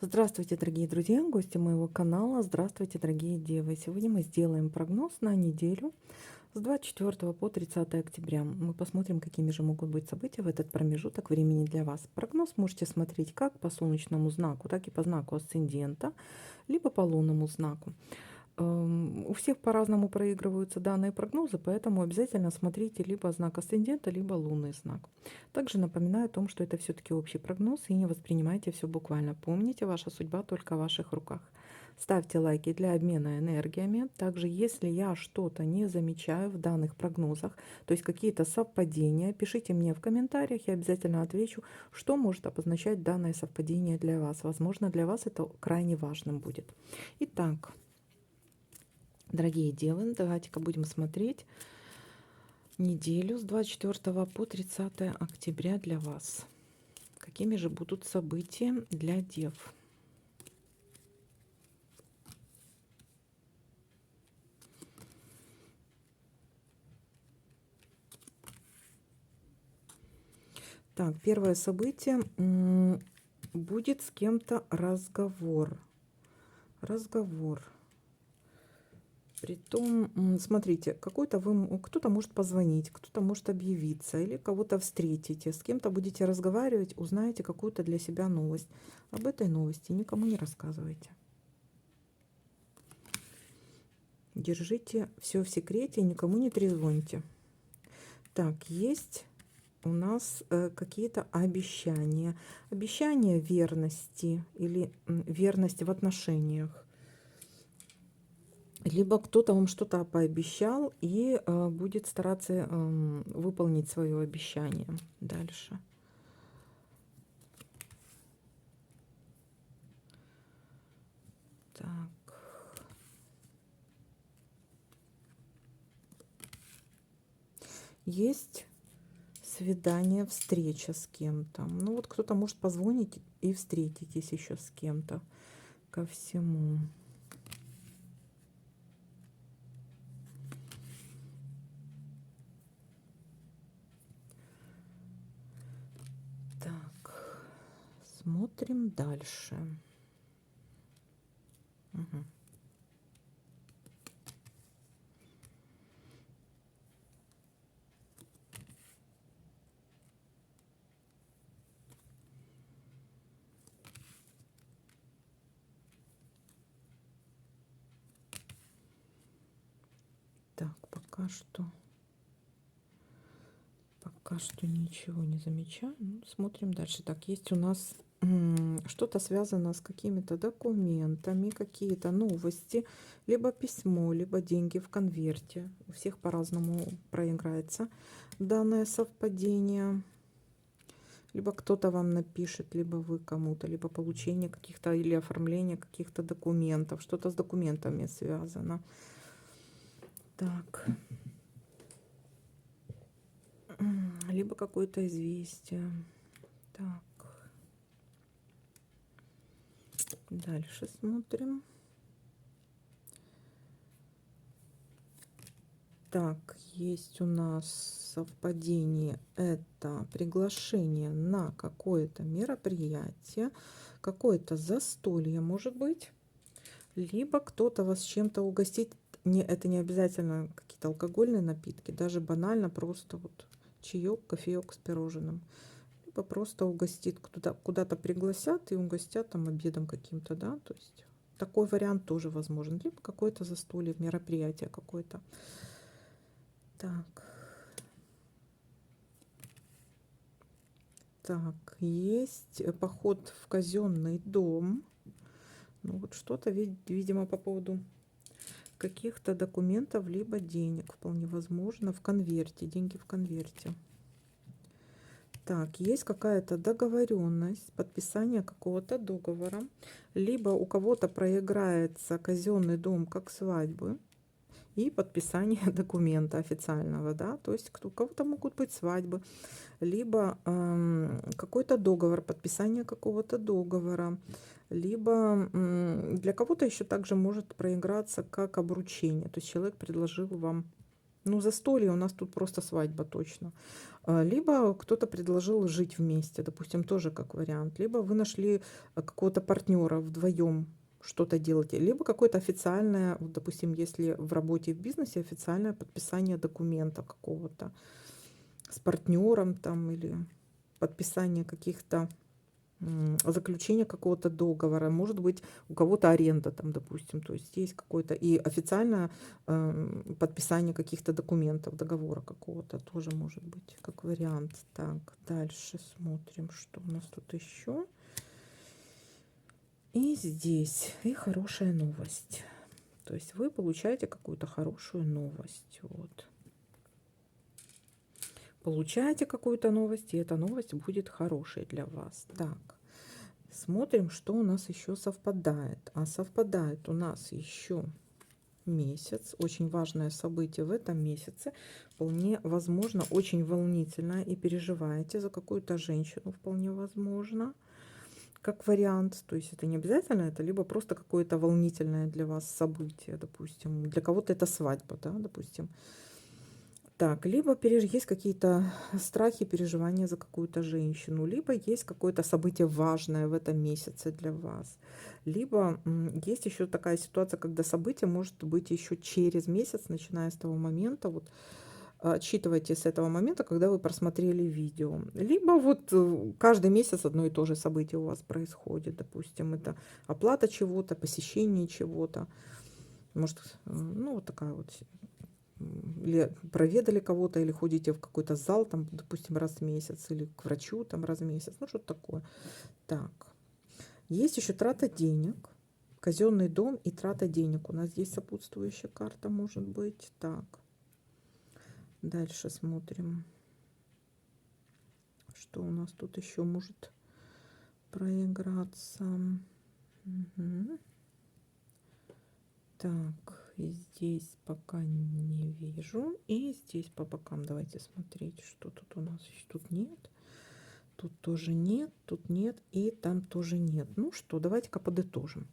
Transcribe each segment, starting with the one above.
Здравствуйте, дорогие друзья, гости моего канала. Здравствуйте, дорогие девы. Сегодня мы сделаем прогноз на неделю с 24 по 30 октября. Мы посмотрим, какими же могут быть события в этот промежуток времени для вас. Прогноз можете смотреть как по солнечному знаку, так и по знаку асцендента, либо по лунному знаку. У всех по-разному проигрываются данные прогнозы, поэтому обязательно смотрите либо знак асцендента, либо лунный знак. Также напоминаю о том, что это все-таки общий прогноз, и не воспринимайте все буквально. Помните, ваша судьба только в ваших руках. Ставьте лайки для обмена энергиями. Также, если я что-то не замечаю в данных прогнозах, то есть какие-то совпадения, пишите мне в комментариях, я обязательно отвечу, что может обозначать данное совпадение для вас. Возможно, для вас это крайне важным будет. Итак, дорогие девы, давайте-ка будем смотреть неделю с 24 по 30 октября для вас. Какими же будут события для дев? Так, первое событие. Будет с кем-то разговор. Притом, смотрите, кто-то может позвонить, кто-то может объявиться, или кого-то встретите, с кем-то будете разговаривать, узнаете какую-то для себя новость. Об этой новости никому не рассказывайте. Держите все в секрете, никому не трезвоните. Так, есть у нас какие-то обещания. Обещания верности или верности в отношениях. Либо кто-то вам что-то пообещал и будет стараться выполнить свое обещание. Дальше. Так. Есть свидание, встреча с кем-то. Ну вот кто-то может позвонить и встретитесь еще с кем-то ко всему. Так, смотрим дальше. Угу. Так, пока что ничего не замечаю. Ну, смотрим дальше. Так, есть у нас что-то связано с какими-то документами, какие-то новости, либо письмо, либо деньги в конверте. У всех по-разному проиграется данное совпадение. Либо кто-то вам напишет, либо вы кому-то, либо получение каких-то или оформление каких-то документов. Что-то с документами связано. Так. Либо какое-то известие. Так. Дальше смотрим. Так, есть у нас совпадение. Это приглашение на какое-то мероприятие, какое-то застолье, может быть. Либо кто-то вас чем-то угостит. Это не обязательно какие-то алкогольные напитки, даже банально просто вот чаек, кофеек с пирожным. Либо просто угостит, куда-то пригласят и угостят там обедом каким-то, да, то есть такой вариант тоже возможен. Либо какое-то застолье, мероприятие какое-то. Так. Так, есть поход в казенный дом. Ну вот что-то, видимо, по поводу каких-то документов, либо денег, вполне возможно, в конверте, деньги в конверте. Так, есть какая-то договоренность, подписание какого-то договора, либо у кого-то проиграется казенный дом как свадьбы и подписание документа официального, да, то есть у кого-то могут быть свадьбы, либо какой-то договор, подписание какого-то договора, либо для кого-то еще также может проиграться как обручение, то есть человек предложил вам Ну, застолье у нас тут просто свадьба точно. Либо кто-то предложил жить вместе, допустим, тоже как вариант. Либо вы нашли какого-то партнера вдвоем что-то делаете. Либо какое-то официальное, вот, допустим, если в работе и в бизнесе, официальное подписание документа какого-то с партнером там или подписание каких-то заключение какого-то договора, может быть, у кого-то аренда там, допустим, то есть есть какое-то и официальное подписание каких-то документов, договора какого-то тоже может быть как вариант. Так, дальше смотрим, что у нас тут еще. И здесь и хорошая новость. То есть вы получаете какую-то хорошую новость. Вот. Получаете какую-то новость, и эта новость будет хорошей для вас. Так, смотрим, что у нас еще совпадает. А совпадает у нас еще месяц. Очень важное событие в этом месяце. Вполне возможно, очень волнительное. И переживаете за какую-то женщину, вполне возможно, как вариант. То есть это не обязательно, это либо просто какое-то волнительное для вас событие, допустим. Для кого-то это свадьба, да, допустим. Так, либо есть какие-то страхи, переживания за какую-то женщину, либо есть какое-то событие важное в этом месяце для вас, либо есть еще такая ситуация, когда событие может быть еще через месяц, начиная с того момента, вот отсчитывайте с этого момента, когда вы просмотрели видео. Либо вот каждый месяц одно и то же событие у вас происходит, допустим, это оплата чего-то, посещение чего-то, может, ну вот такая вот, или проведали кого-то, или ходите в какой-то зал, там, допустим, раз в месяц, или к врачу там раз в месяц, ну что-то такое. Так, есть еще трата денег, казенный дом и трата денег. У нас здесь сопутствующая карта может быть. Так, дальше смотрим, что у нас тут еще может проиграться. Угу. Так, и здесь пока не вижу. И здесь по бокам давайте смотреть, что тут у нас. Тут нет. Тут тоже нет, тут нет и там тоже нет. Ну что, давайте-ка подытожим.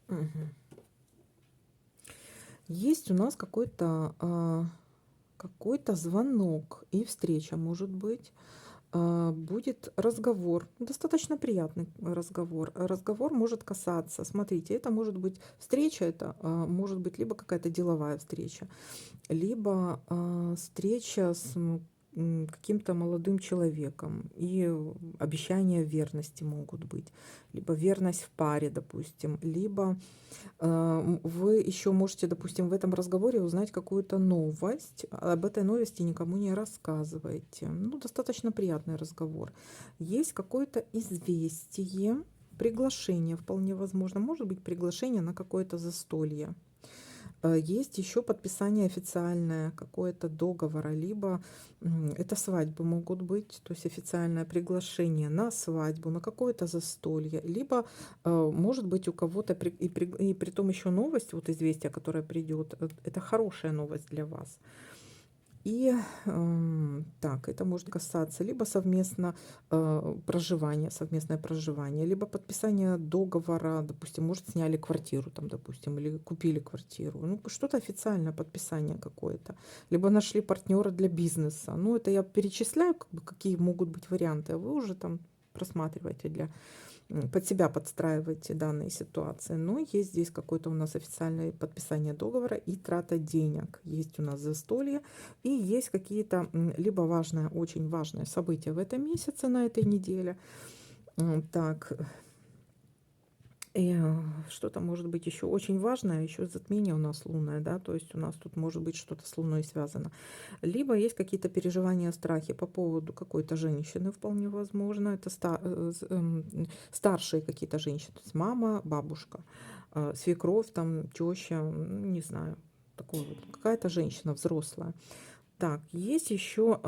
Угу. Есть у нас какой-то звонок и встреча, может быть. Будет разговор, достаточно приятный разговор. Разговор может касаться, смотрите, это может быть встреча, это может быть либо какая-то деловая встреча, либо встреча с каким-то молодым человеком, и обещания верности могут быть, либо верность в паре, допустим, либо вы еще можете, допустим, в этом разговоре узнать какую-то новость, а об этой новости никому не рассказываете. Ну, достаточно приятный разговор. Есть какое-то известие, приглашение вполне возможно, может быть приглашение на какое-то застолье. Есть еще подписание официальное какое-то договора, либо это свадьбы могут быть, то есть официальное приглашение на свадьбу, на какое-то застолье, либо может быть у кого-то, и при том еще новость, вот известие, которое придет, это хорошая новость для вас. И так, это может касаться либо совместно совместное проживание, либо подписание договора, допустим, может, сняли квартиру там, допустим, или купили квартиру. Ну, что-то официальное подписание какое-то. Либо нашли партнера для бизнеса. Ну, это я перечисляю, как бы, какие могут быть варианты, а вы уже там просматриваете под себя подстраиваете данные ситуации. Но есть здесь какое-то у нас официальное подписание договора и трата денег. Есть у нас застолье и есть какие-то либо важное, очень важное событие в этом месяце, на этой неделе. Так, и что-то может быть еще очень важное, еще затмение у нас лунное, да, то есть у нас тут может быть что-то с Луной связано. Либо есть какие-то переживания, страхи по поводу какой-то женщины, вполне возможно, это старшие какие-то женщины, то есть мама, бабушка, свекровь, там, теща, не знаю, такое вот, какая-то женщина взрослая. Так, есть еще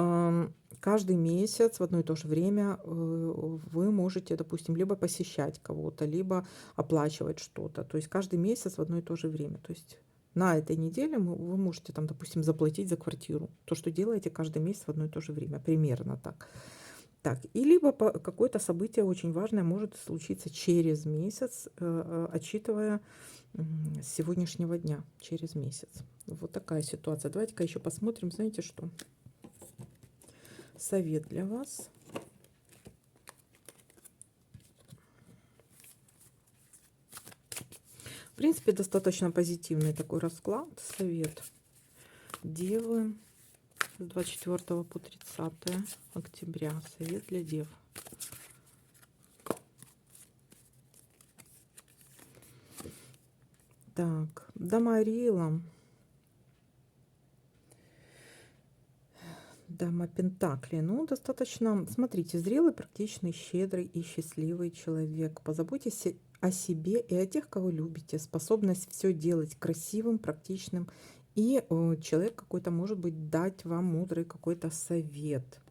каждый месяц в одно и то же время вы можете, допустим, либо посещать кого-то, либо оплачивать что-то. То есть каждый месяц в одно и то же время. То есть на этой неделе вы можете, там, допустим, заплатить за квартиру. То, что делаете каждый месяц в одно и то же время. Примерно так. Так, и либо какое-то событие очень важное может случиться через месяц, отчитывая с сегодняшнего дня, через месяц. Вот такая ситуация. Давайте-ка еще посмотрим, знаете что? Совет для вас. В принципе, достаточно позитивный такой расклад. Совет Девы с 24 по 30 октября. Совет для Дев. Так, Дамарила. Дама Пентакли. Ну, достаточно, смотрите, зрелый, практичный, щедрый и счастливый человек. Позаботьтесь о себе и о тех, кого любите. Способность все делать красивым, практичным. И человек какой-то, может быть, дать вам мудрый какой-то совет.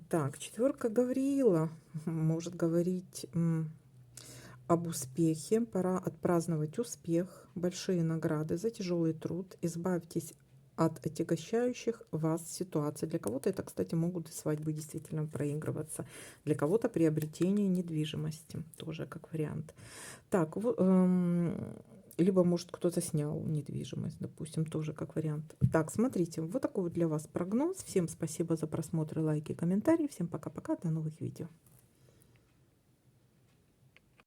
Так, четверка Гавриила может говорить об успехе. Пора отпраздновать успех, большие награды за тяжелый труд. Избавьтесь от отягощающих вас ситуаций. Для кого-то это, кстати, могут и свадьбы действительно проигрываться. Для кого-то приобретение недвижимости. Тоже как вариант. Так, либо, может, кто-то снял недвижимость, допустим, тоже как вариант. Так, смотрите, вот такой вот для вас прогноз. Всем спасибо за просмотр, лайки, комментарии. Всем пока-пока, до новых видео.